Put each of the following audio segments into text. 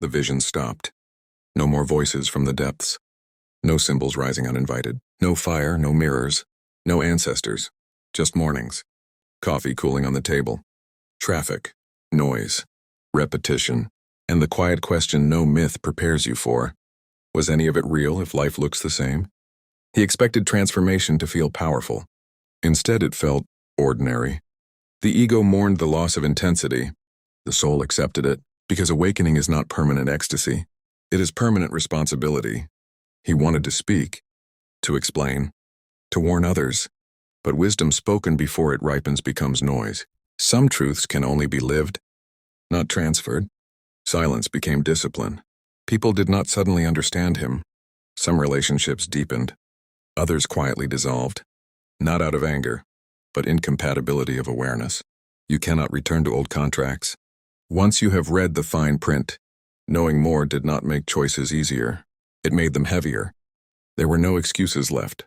the vision stopped. No more voices from the depths. No symbols rising uninvited. No fire, no mirrors. No ancestors. Just mornings. Coffee cooling on the table. Traffic. Noise. Repetition. And the quiet question no myth prepares you for. Was any of it real if life looks the same? He expected transformation to feel powerful. Instead, it felt ordinary. The ego mourned the loss of intensity. The soul accepted it, because awakening is not permanent ecstasy. It is permanent responsibility. He wanted to speak, to explain, to warn others. But wisdom spoken before it ripens becomes noise. Some truths can only be lived, not transferred. Silence became discipline. People did not suddenly understand him. Some relationships deepened. Others quietly dissolved. Not out of anger, but incompatibility of awareness. You cannot return to old contracts. Once you have read the fine print, knowing more did not make choices easier. It made them heavier. There were no excuses left.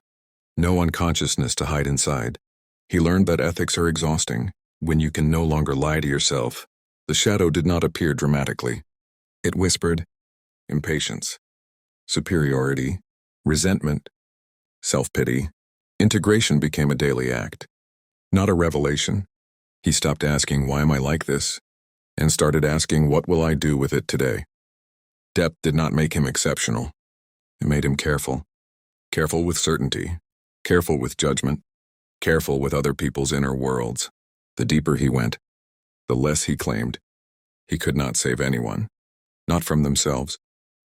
No unconsciousness to hide inside. He learned that ethics are exhausting when you can no longer lie to yourself. The shadow did not appear dramatically. It whispered impatience, superiority, resentment, self-pity. Integration became a daily act, not a revelation. He stopped asking, "Why am I like this?" and started asking, "What will I do with it today?" Depth did not make him exceptional. It made him careful. Careful with certainty. Careful with judgment. Careful with other people's inner worlds. The deeper he went, the less he claimed. He could not save anyone. Not from themselves.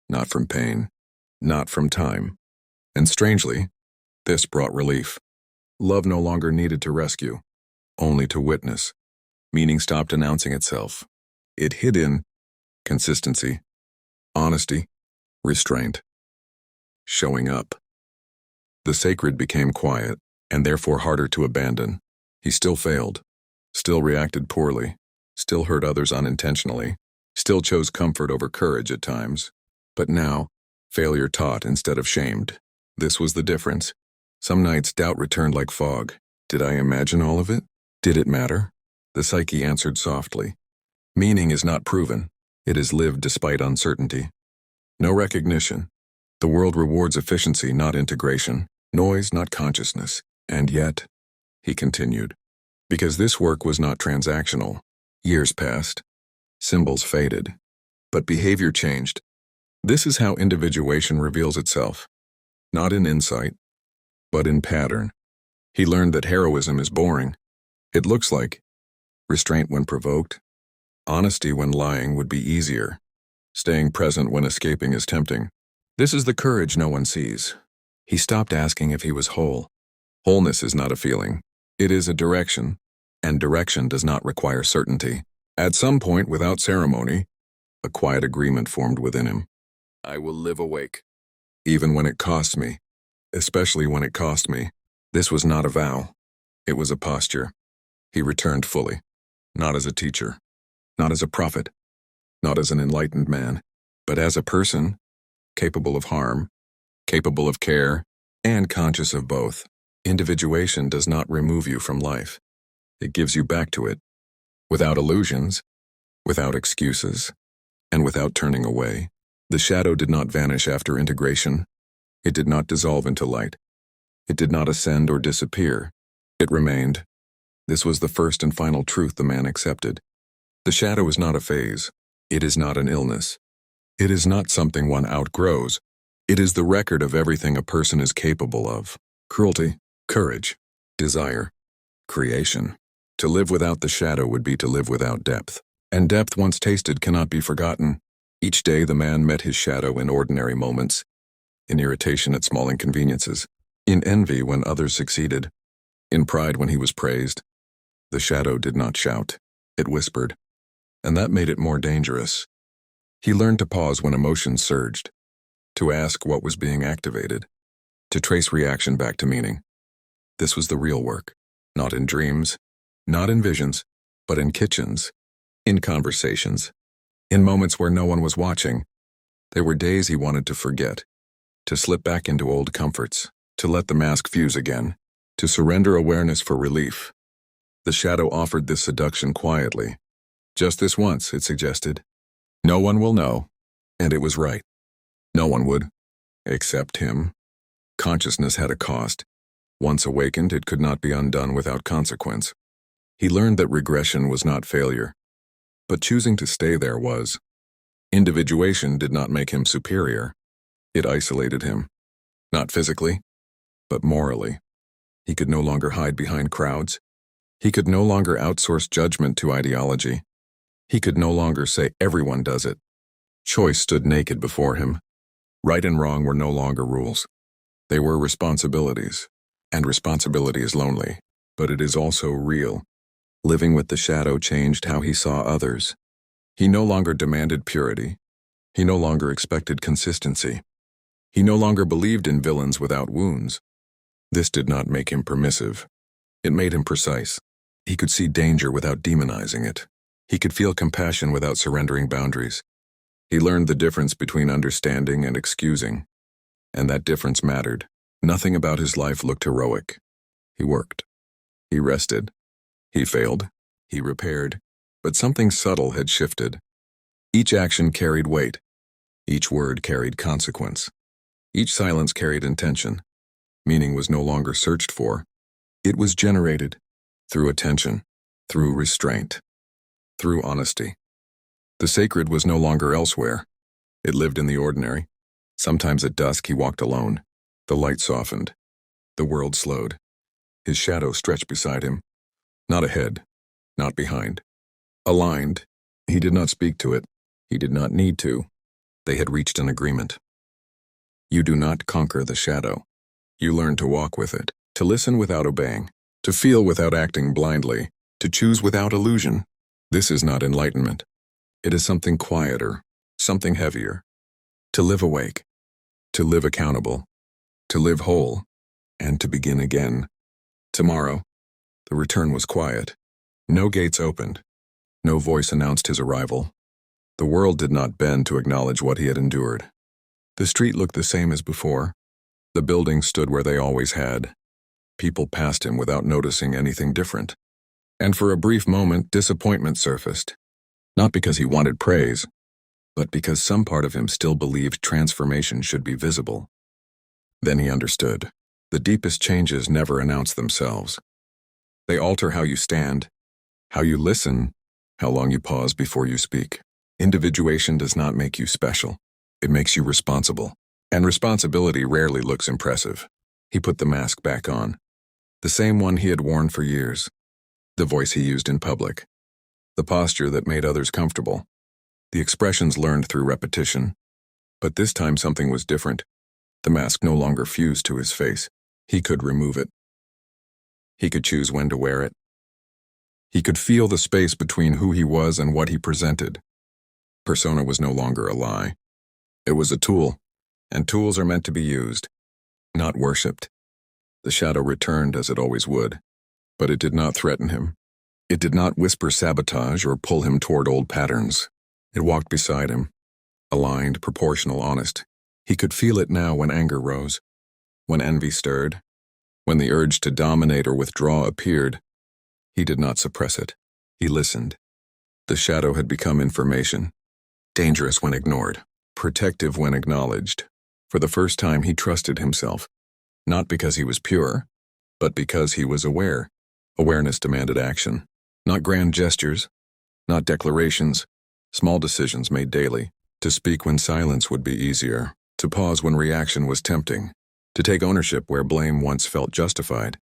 Not from pain. Not from time. And strangely, this brought relief. Love no longer needed to rescue, only to witness. Meaning stopped announcing itself. It hid in consistency, honesty, restraint, showing up. The sacred became quiet, and therefore harder to abandon. He still failed, still reacted poorly, still hurt others unintentionally, still chose comfort over courage at times. But now, failure taught instead of shamed. This was the difference. Some nights doubt returned like fog. Did I imagine all of it? Did it matter? The psyche answered softly. Meaning is not proven. It is lived despite uncertainty. No recognition. The world rewards efficiency, not integration. Noise, not consciousness. And yet, he continued, because this work was not transactional. Years passed. Symbols faded. But behavior changed. This is how individuation reveals itself. Not in insight, but in pattern. He learned that heroism is boring. It looks like restraint when provoked. Honesty when lying would be easier. Staying present when escaping is tempting. This is the courage no one sees. He stopped asking if he was whole. Wholeness is not a feeling. It is a direction, and direction does not require certainty. At some point, without ceremony, a quiet agreement formed within him. I will live awake, even when it costs me, especially when it cost me. This was not a vow. It was a posture. He returned fully, not as a teacher, not as a prophet, not as an enlightened man, but as a person, capable of harm, capable of care, and conscious of both. Individuation does not remove you from life. It gives you back to it, without illusions, without excuses, and without turning away. The shadow did not vanish after integration. It did not dissolve into light. It did not ascend or disappear. It remained. This was the first and final truth the man accepted. The shadow is not a phase. It is not an illness. It is not something one outgrows. It is the record of everything a person is capable of. Cruelty, courage, desire, creation. To live without the shadow would be to live without depth. And depth once tasted cannot be forgotten. Each day the man met his shadow in ordinary moments, in irritation at small inconveniences, in envy when others succeeded, in pride when he was praised. The shadow did not shout. It whispered. And that made it more dangerous. He learned to pause when emotions surged, to ask what was being activated, to trace reaction back to meaning. This was the real work, not in dreams, not in visions, but in kitchens, in conversations, in moments where no one was watching. There were days he wanted to forget, to slip back into old comforts, to let the mask fuse again, to surrender awareness for relief. The shadow offered this seduction quietly. Just this once, it suggested. No one will know. And it was right. No one would, except him. Consciousness had a cost. Once awakened, it could not be undone without consequence. He learned that regression was not failure, but choosing to stay there was. Individuation did not make him superior. It isolated him. Not physically, but morally. He could no longer hide behind crowds. He could no longer outsource judgment to ideology. He could no longer say everyone does it. Choice stood naked before him. Right and wrong were no longer rules. They were responsibilities. And responsibility is lonely, but it is also real. Living with the shadow changed how he saw others. He no longer demanded purity. He no longer expected consistency. He no longer believed in villains without wounds. This did not make him permissive. It made him precise. He could see danger without demonizing it. He could feel compassion without surrendering boundaries. He learned the difference between understanding and excusing, and that difference mattered. Nothing about his life looked heroic. He worked. He rested. He failed. He repaired. But something subtle had shifted. Each action carried weight. Each word carried consequence. Each silence carried intention. Meaning was no longer searched for. It was generated through attention, through restraint, through honesty. The sacred was no longer elsewhere. It lived in the ordinary. Sometimes at dusk he walked alone. The light softened. The world slowed. His shadow stretched beside him. Not ahead, not behind. Aligned. He did not speak to it. He did not need to. They had reached an agreement. You do not conquer the shadow. You learn to walk with it, to listen without obeying, to feel without acting blindly, to choose without illusion. This is not enlightenment. It is something quieter, something heavier. To live awake, to live accountable, to live whole, and to begin again. Tomorrow, the return was quiet. No gates opened. No voice announced his arrival. The world did not bend to acknowledge what he had endured. The street looked the same as before. The buildings stood where they always had. People passed him without noticing anything different. And for a brief moment, disappointment surfaced. Not because he wanted praise, but because some part of him still believed transformation should be visible. Then he understood. The deepest changes never announce themselves. They alter how you stand, how you listen, how long you pause before you speak. Individuation does not make you special. It makes you responsible. And responsibility rarely looks impressive. He put the mask back on. The same one he had worn for years. The voice he used in public. The posture that made others comfortable. The expressions learned through repetition. But this time something was different. The mask no longer fused to his face. He could remove it. He could choose when to wear it. He could feel the space between who he was and what he presented. Persona was no longer a lie. It was a tool, and tools are meant to be used, not worshipped. The shadow returned as it always would, but it did not threaten him. It did not whisper sabotage or pull him toward old patterns. It walked beside him, aligned, proportional, honest. He could feel it now when anger rose, when envy stirred, when the urge to dominate or withdraw appeared. He did not suppress it. He listened. The shadow had become information, dangerous when ignored, protective when acknowledged. For the first time he trusted himself, not because he was pure, but because he was aware. Awareness demanded action, not grand gestures, not declarations, small decisions made daily. To speak when silence would be easier, to pause when reaction was tempting, to take ownership where blame once felt justified.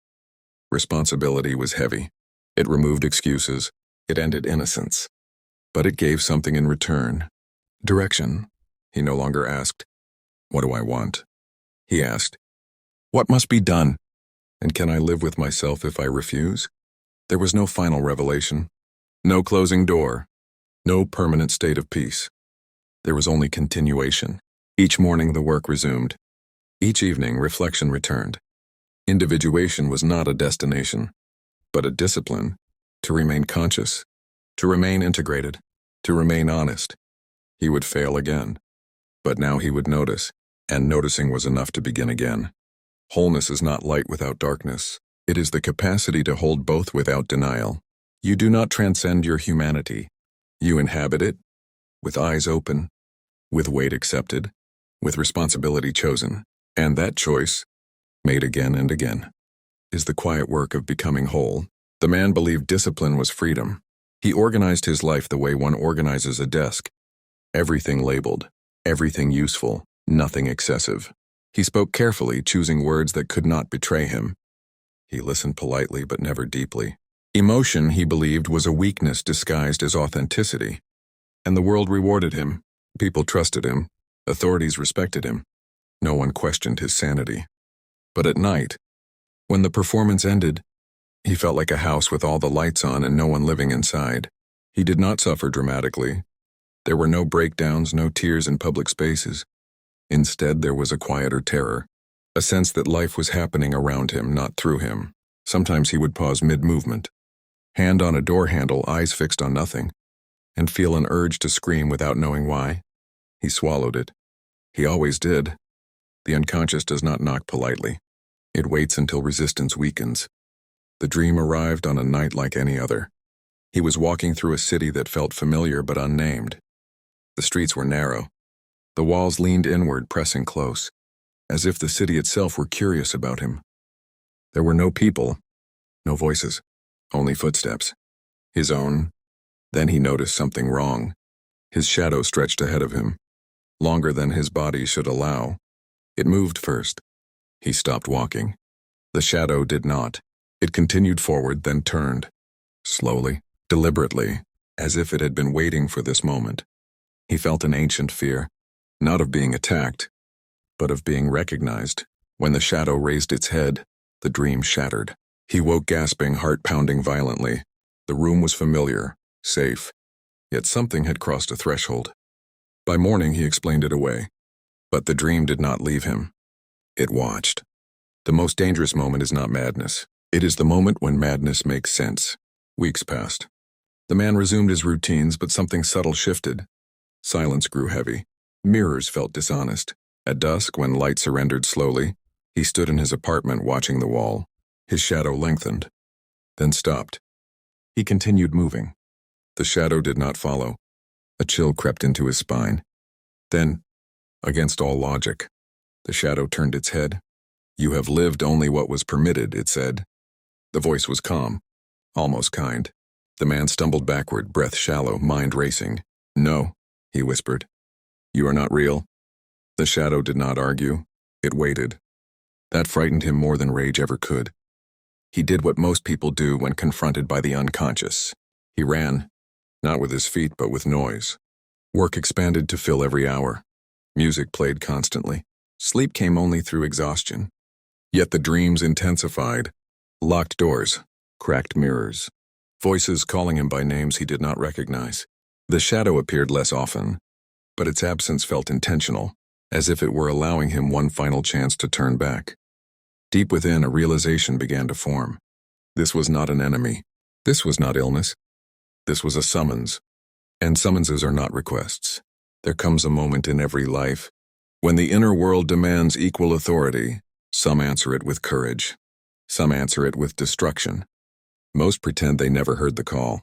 Responsibility was heavy. It removed excuses. It ended innocence. But it gave something in return. Direction. He no longer asked, "What do I want?" He asked, "What must be done? And can I live with myself if I refuse?" There was no final revelation, no closing door, no permanent state of peace. There was only continuation. Each morning the work resumed. Each evening reflection returned. Individuation was not a destination, but a discipline, to remain conscious, to remain integrated, to remain honest. He would fail again, but now he would notice, and noticing was enough to begin again. Wholeness is not light without darkness. It is the capacity to hold both without denial. You do not transcend your humanity. You inhabit it, with eyes open, with weight accepted, with responsibility chosen, and that choice, made again and again, is the quiet work of becoming whole. The man believed discipline was freedom. He organized his life the way one organizes a desk. Everything labeled, everything useful, nothing excessive. He spoke carefully, choosing words that could not betray him. He listened politely but never deeply. Emotion, he believed, was a weakness disguised as authenticity. And the world rewarded him. People trusted him. Authorities respected him. No one questioned his sanity. But at night, when the performance ended, he felt like a house with all the lights on and no one living inside. He did not suffer dramatically. There were no breakdowns, no tears in public spaces. Instead, there was a quieter terror, a sense that life was happening around him, not through him. Sometimes he would pause mid-movement, hand on a door handle, eyes fixed on nothing, and feel an urge to scream without knowing why. He swallowed it. He always did. The unconscious does not knock politely. It waits until resistance weakens. The dream arrived on a night like any other. He was walking through a city that felt familiar but unnamed. The streets were narrow. The walls leaned inward, pressing close, as if the city itself were curious about him. There were no people, no voices, only footsteps. His own. Then he noticed something wrong. His shadow stretched ahead of him, longer than his body should allow. It moved first. He stopped walking. The shadow did not. It continued forward, then turned. Slowly, deliberately, as if it had been waiting for this moment. He felt an ancient fear, not of being attacked, but of being recognized. When the shadow raised its head, the dream shattered. He woke gasping, heart pounding violently. The room was familiar, safe, yet something had crossed a threshold. By morning he explained it away, but the dream did not leave him. It watched. The most dangerous moment is not madness. It is the moment when madness makes sense. Weeks passed. The man resumed his routines, but something subtle shifted. Silence grew heavy. Mirrors felt dishonest. At dusk, when light surrendered slowly, he stood in his apartment watching the wall. His shadow lengthened, then stopped. He continued moving. The shadow did not follow. A chill crept into his spine. Then, against all logic, the shadow turned its head. "You have lived only what was permitted," it said. The voice was calm, almost kind. The man stumbled backward, breath shallow, mind racing. "No," he whispered. "You are not real." The shadow did not argue. It waited. That frightened him more than rage ever could. He did what most people do when confronted by the unconscious. He ran, not with his feet but with noise. Work expanded to fill every hour. Music played constantly. Sleep came only through exhaustion. Yet the dreams intensified. Locked doors, cracked mirrors, voices calling him by names he did not recognize. The shadow appeared less often, but its absence felt intentional, as if it were allowing him one final chance to turn back. Deep within, a realization began to form. This was not an enemy. This was not illness. This was a summons. And summonses are not requests. There comes a moment in every life when the inner world demands equal authority. Some answer it with courage. Some answer it with destruction. Most pretend they never heard the call.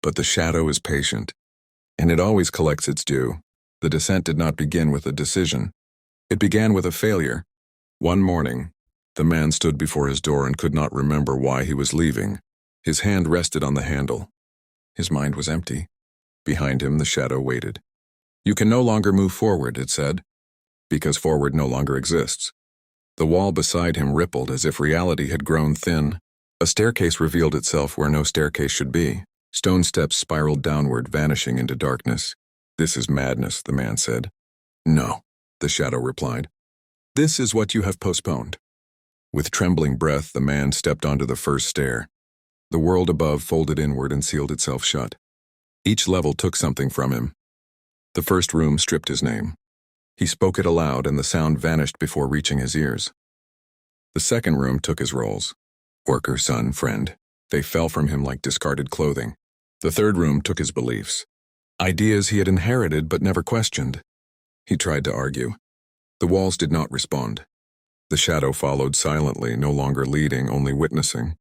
But the shadow is patient, and it always collects its due. The descent did not begin with a decision. It began with a failure. One morning, the man stood before his door and could not remember why he was leaving. His hand rested on the handle. His mind was empty. Behind him, the shadow waited. "You can no longer move forward," it said, because forward no longer exists. The wall beside him rippled as if reality had grown thin. A staircase revealed itself where no staircase should be. Stone steps spiraled downward, vanishing into darkness. "This is madness," the man said. "No," the shadow replied. "This is what you have postponed." With trembling breath, the man stepped onto the first stair. The world above folded inward and sealed itself shut. Each level took something from him. The first room stripped his name. He spoke it aloud, and the sound vanished before reaching his ears. The second room took his roles. Worker, son, friend. They fell from him like discarded clothing. The third room took his beliefs. Ideas he had inherited but never questioned. He tried to argue. The walls did not respond. The shadow followed silently, no longer leading, only witnessing.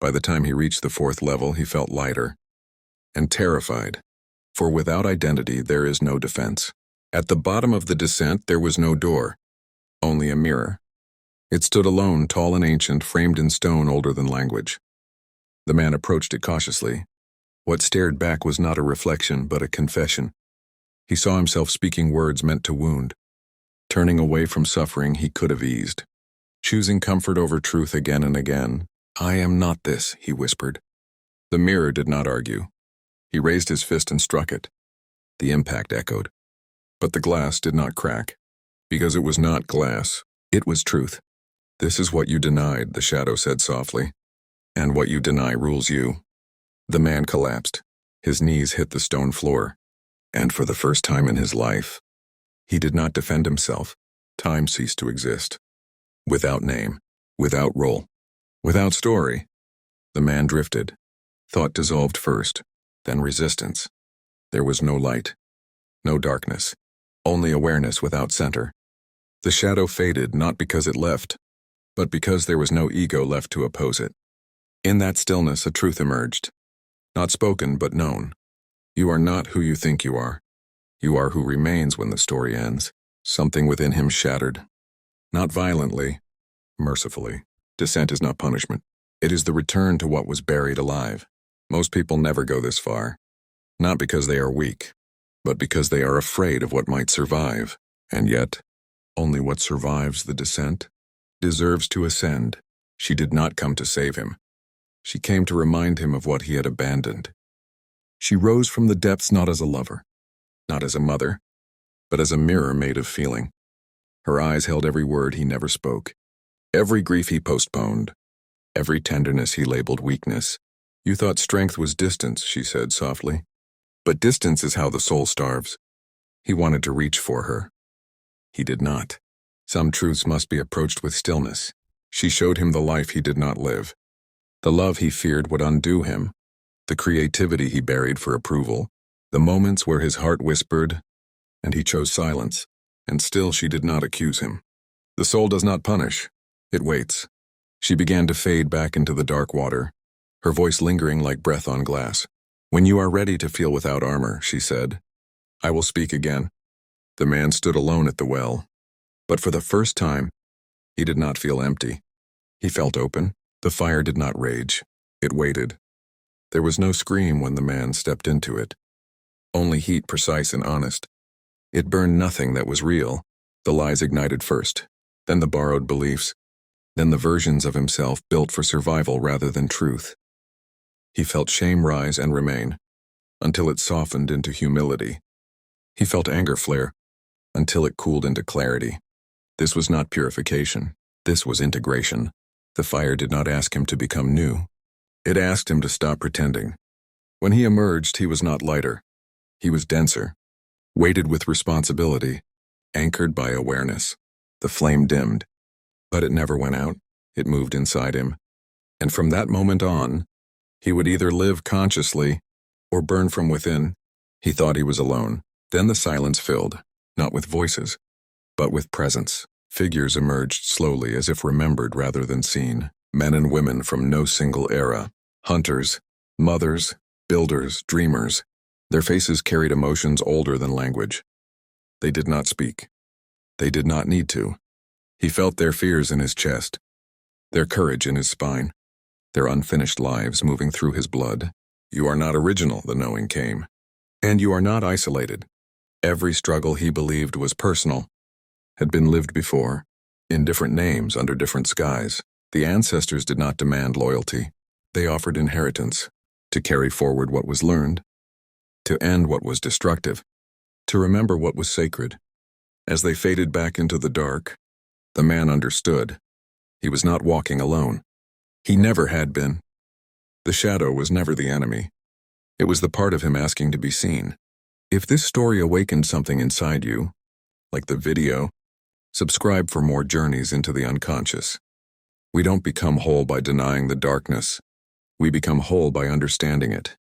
By the time he reached the fourth level, he felt lighter and terrified. For without identity, there is no defense. At the bottom of the descent, there was no door, only a mirror. It stood alone, tall and ancient, framed in stone older than language. The man approached it cautiously. What stared back was not a reflection, but a confession. He saw himself speaking words meant to wound. Turning away from suffering he could have eased. Choosing comfort over truth again and again. "I am not this," he whispered. The mirror did not argue. He raised his fist and struck it. The impact echoed. But the glass did not crack. Because it was not glass, it was truth. "This is what you denied," the shadow said softly. "And what you deny rules you." The man collapsed. His knees hit the stone floor. And for the first time in his life, he did not defend himself. Time ceased to exist. Without name, without role, without story, the man drifted. Thought dissolved first, then resistance. There was no light, no darkness, only awareness without center. The shadow faded not because it left, but because there was no ego left to oppose it. In that stillness, a truth emerged. Not spoken, but known. You are not who you think you are. You are who remains when the story ends. Something within him shattered. Not violently, mercifully. Descent is not punishment. It is the return to what was buried alive. Most people never go this far. Not because they are weak, but because they are afraid of what might survive. And yet, only what survives the descent deserves to ascend. She did not come to save him. She came to remind him of what he had abandoned. She rose from the depths not as a lover, not as a mother, but as a mirror made of feeling. Her eyes held every word he never spoke, every grief he postponed, every tenderness he labeled weakness. "You thought strength was distance," she said softly. "But distance is how the soul starves." He wanted to reach for her. He did not. Some truths must be approached with stillness. She showed him the life he did not live. The love he feared would undo him. The creativity he buried for approval. The moments where his heart whispered, and he chose silence. And still she did not accuse him. The soul does not punish. It waits. She began to fade back into the dark water, her voice lingering like breath on glass. "When you are ready to feel without armor," she said, "I will speak again." The man stood alone at the well. But for the first time, he did not feel empty. He felt open. The fire did not rage. It waited. There was no scream when the man stepped into it. Only heat, precise and honest. It burned nothing that was real. The lies ignited first, then the borrowed beliefs, then the versions of himself built for survival rather than truth. He felt shame rise and remain, until it softened into humility. He felt anger flare, until it cooled into clarity. This was not purification. This was integration. The fire did not ask him to become new. It asked him to stop pretending. When he emerged, he was not lighter. He was denser, weighted with responsibility, anchored by awareness. The flame dimmed, but it never went out. It moved inside him. And from that moment on, he would either live consciously or burn from within. He thought he was alone. Then the silence filled, not with voices, but with presence. Figures emerged slowly as if remembered rather than seen. Men and women from no single era. Hunters, mothers, builders, dreamers. Their faces carried emotions older than language. They did not speak. They did not need to. He felt their fears in his chest, their courage in his spine, their unfinished lives moving through his blood. "You are not original," the knowing came. "And you are not isolated." Every struggle he believed was personal had been lived before, in different names under different skies. The ancestors did not demand loyalty. They offered inheritance, to carry forward what was learned, to end what was destructive, to remember what was sacred. As they faded back into the dark, the man understood. He was not walking alone. He never had been. The shadow was never the enemy. It was the part of him asking to be seen. If this story awakened something inside you, like the video, subscribe for more journeys into the unconscious. We don't become whole by denying the darkness. We become whole by understanding it.